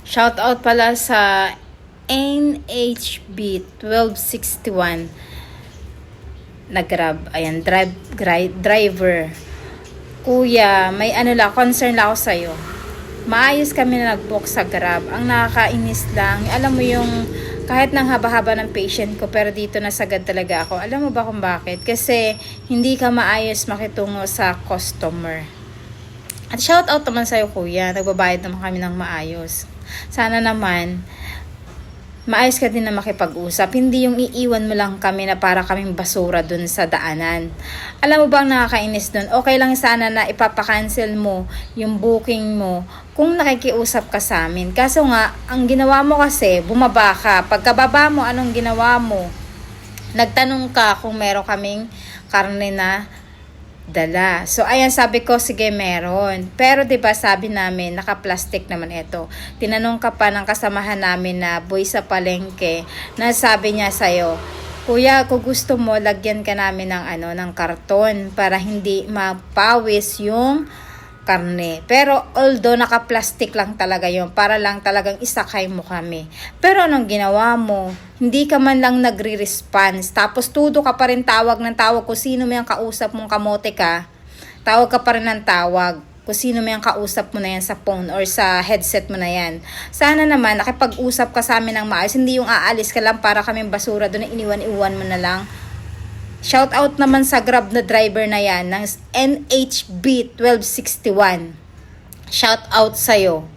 Shout out pala sa NHB 1261 na Grab. Ayan, driver. Kuya, may concern lang ako sa'yo. Maayos kami na nag-book sa Grab. Ang nakakainis lang, alam mo yung kahit nang haba-haba ng patient ko, pero dito nasagad talaga ako. Alam mo ba kung bakit? Kasi hindi ka maayos makitungo sa customer. At shout out naman sa'yo, kuya. Nagbabayad naman kami ng maayos. Sana naman maayos ka din na makipag-usap. Hindi yung iiwan mo lang kami na para kaming basura dun sa daanan. Alam mo bang nakakainis dun? Okay lang sana na ipapakancel mo yung booking mo kung nakikiusap ka sa amin. Kaso nga, ang ginawa mo kasi, bumaba ka. Pagkababa mo, anong ginawa mo? Nagtanong ka kung meron kaming karne na dala. So, ayan, sabi ko, sige, meron. Pero, diba, sabi namin, naka-plastic naman ito. Tinanong ka pa ng kasamahan namin na boy sa palengke, na sabi niya sa'yo, kuya, kung gusto mo, lagyan ka namin ng karton para hindi mapawis yung karne. Pero although naka-plastic lang talaga yun, para lang talagang isakay mo kami. Pero anong ginawa mo? Hindi ka man lang nagre-response. Tapos tudo ka pa rin tawag ng tawag kung sino may ang kausap mong kamote ka. Tawag ka pa rin ng tawag kung sino may ang kausap mo na yan sa phone or sa headset mo na yan. Sana naman nakipag-usap ka sa amin ng maayos. Hindi yung aalis ka lang para kaming basura doon na iniwan-iwan mo na lang. Shout out naman sa Grab na driver na yan ng NHB 1261. Shout out sa'yo.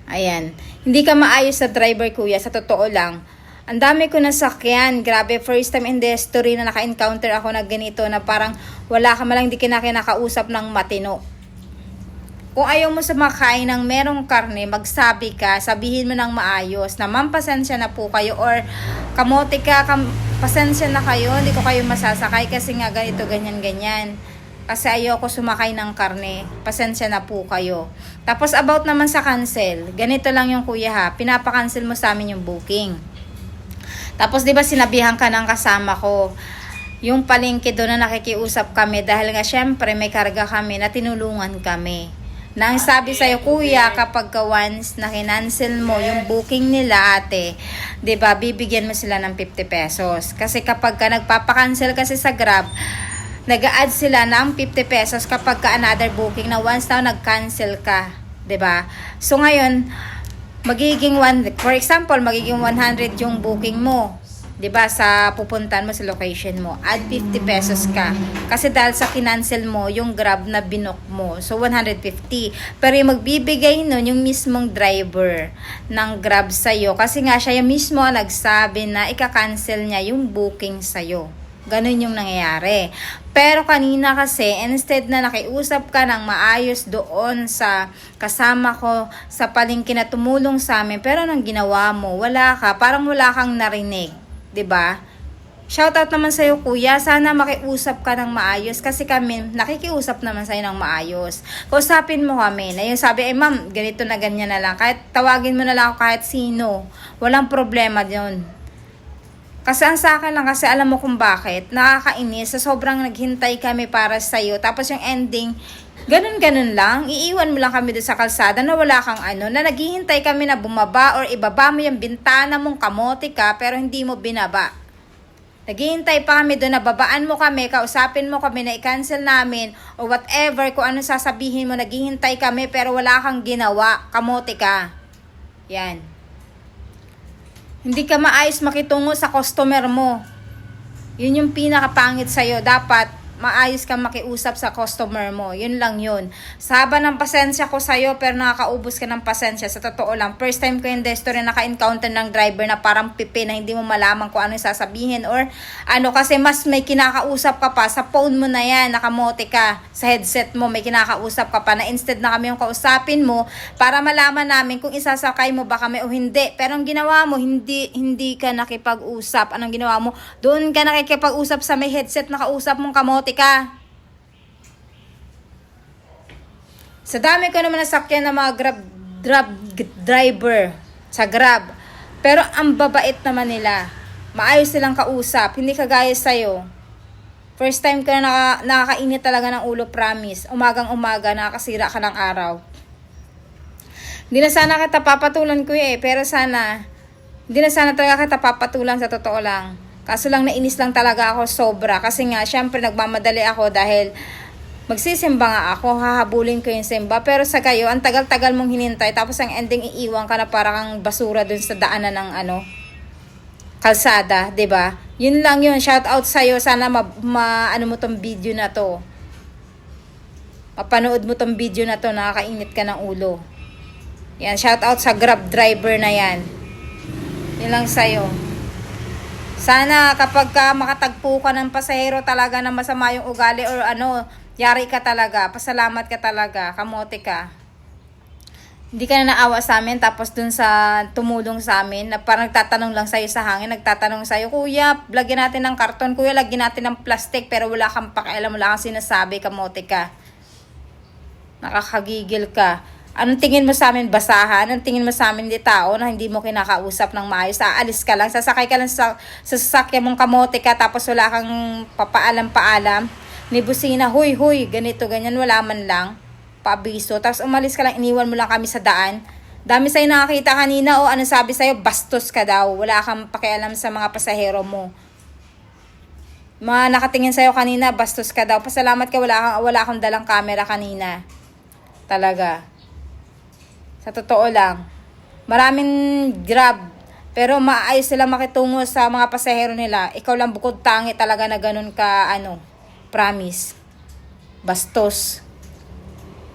Ayan. Hindi ka maayos sa driver, kuya. Sa totoo lang. Ang dami ko nasakyan. Grabe, first time in the history na naka-encounter ako na ganito na parang wala ka malang di kinakausap ng matino. Kung ayaw mo sumakain ng merong karne, magsabi ka, sabihin mo ng maayos na ma'am, pasensya na po kayo or kamote ka, pasensya na kayo, hindi ko kayo masasakay kasi nga ganito, ganyan. Kasi ayoko sumakay ng karne, pasensya na po kayo. Tapos about naman sa cancel, ganito lang yung kuya ha, pinapa-cancel mo sa amin yung booking. Tapos 'di ba sinabihan ka ng kasama ko, yung palengke doon na nakikiusap kami dahil nga syempre may karga kami na tinulungan kami. Nang sabi sa'yo, kuya, kapag once na kinancel mo yung booking nila, ate, 'di ba, bibigyan mo sila ng 50 pesos. Kasi kapag ka nagpapakancel kasi sa Grab, nag-a-add sila ng 50 pesos kapag ka another booking na once na nag-cancel ka, 'di ba? So ngayon, for example, magiging 100 yung booking mo. 'Di ba, sa pupuntahan mo sa location mo, add 50 pesos ka. Kasi dahil sa kinancel mo yung Grab na binook mo. So 150. Pero yung magbibigay nun yung mismong driver ng Grab sa iyo kasi nga siya yung mismo nagsabi na ika-cancel niya yung booking sa iyo. Ganun yung nangyayari. Pero kanina kasi, instead na nakiusap ka ng maayos doon sa kasama ko sa palengke na tumulong sa amin, pero anong ginawa mo? Wala ka, parang wala kang narinig. 'Di ba? Shoutout naman sa iyo, kuya. Sana makiusap ka ng maayos kasi kami nakikiusap naman sa iyo ng maayos. Kausapin mo kami. Na yung sabi, ma'am, ganito na ganyan na lang. Kahit tawagin mo na lang ako kahit sino. Walang problema 'yon. Kasi ang sa akin lang, kasi alam mo kung bakit. Nakakainis. Sa sobrang naghintay kami para sa iyo. Tapos yung ending, ganun lang. Iiwan mo lang kami doon sa kalsada na wala kang na naghihintay kami na bumaba or ibaba mo yung bintana mong kamote ka pero hindi mo binaba. Naghihintay pa kami doon na babaan mo kami, kausapin mo kami na i-cancel namin o whatever, kung ano sasabihin mo, naghihintay kami pero wala kang ginawa, kamote ka. Yan. Hindi ka maayos makitungo sa customer mo. Yun yung pinakapangit sa'yo. Dapat maayos kang makiusap sa customer mo. Yun lang yun. Saba ng pasensya ko sa'yo pero nakakaubos ka ng pasensya. Sa totoo lang, first time ko yung history naka-encounter ng driver na parang pipi na hindi mo malaman kung ano yung sasabihin or kasi mas may kinakausap ka pa sa phone mo na yan, nakamote ka sa headset mo, may kinakausap ka pa na instead na kami yung kausapin mo para malaman namin kung isasakay mo ba kami o hindi. Pero ang ginawa mo, hindi ka nakipag-usap. Anong ginawa mo? Doon ka nakikipag-usap sa may headset na kausap mong kamote ka. Sa dami ko naman nasakyan ng mga Grab driver sa Grab. Pero ang babait naman nila. Maayos silang kausap. Hindi kagaya sa'yo. First time ka na nakakainit talaga ng ulo, promise. Umagang-umaga, nakakasira ka ng araw. Hindi na sana kita papatulan kuya pero hindi na sana talaga kita papatulan sa totoo lang. Kaso lang nainis lang talaga ako sobra. Kasi nga, syempre nagmamadali ako dahil magsisimba nga ako, hahabulin ko yung simba. Pero sa kayo, ang tagal-tagal mong hinintay. Tapos ang ending iiwan ka na parang basura dun sa daanan ng kalsada, 'di ba? Yun lang yun. Shout out sa'yo. Sana ano mo tong video na to. Mapanood mo tong video na to. Nakakainit ka ng ulo. Yan, shout out sa Grab driver na yan. Yun lang sa'yo. Sana kapag makatagpo ka ng pasahero talaga na masama yung ugali or yari ka talaga, pasalamat ka talaga, kamote ka. Hindi ka na naawa sa amin tapos dun sa tumulong sa amin na parang nagtatanong lang sa'yo sa hangin, nagtatanong sa'yo, kuya, lagyan natin ng karton, kuya, lagyan natin ng plastic, pero wala kang pakialam, wala kang sinasabi, kamote ka. Nakakagigil ka. Anong tingin mo sa amin, basahan? Anong tingin mo sa amin, di tao na hindi mo kinakausap ng maayos? Aalis ka lang, sasakay ka lang sa sasakyan mong kamote ka, tapos wala kang papaalam-paalam. Ni busina, huy, ganito, ganyan, wala man lang. Paabiso. Tapos umalis ka lang, iniwan mo lang kami sa daan. Dami sa'yo nakakita kanina, o ano sabi sa'yo, bastos ka daw. Wala kang pakialam sa mga pasahero mo. Mga nakatingin sa'yo kanina, bastos ka daw. Pasalamat ka, wala akong dalang camera kanina. Talaga. Sa totoo lang, maraming Grab, pero maayos sila makitungo sa mga pasahero nila. Ikaw lang bukod tangi talaga na ganun ka, promise. Bastos.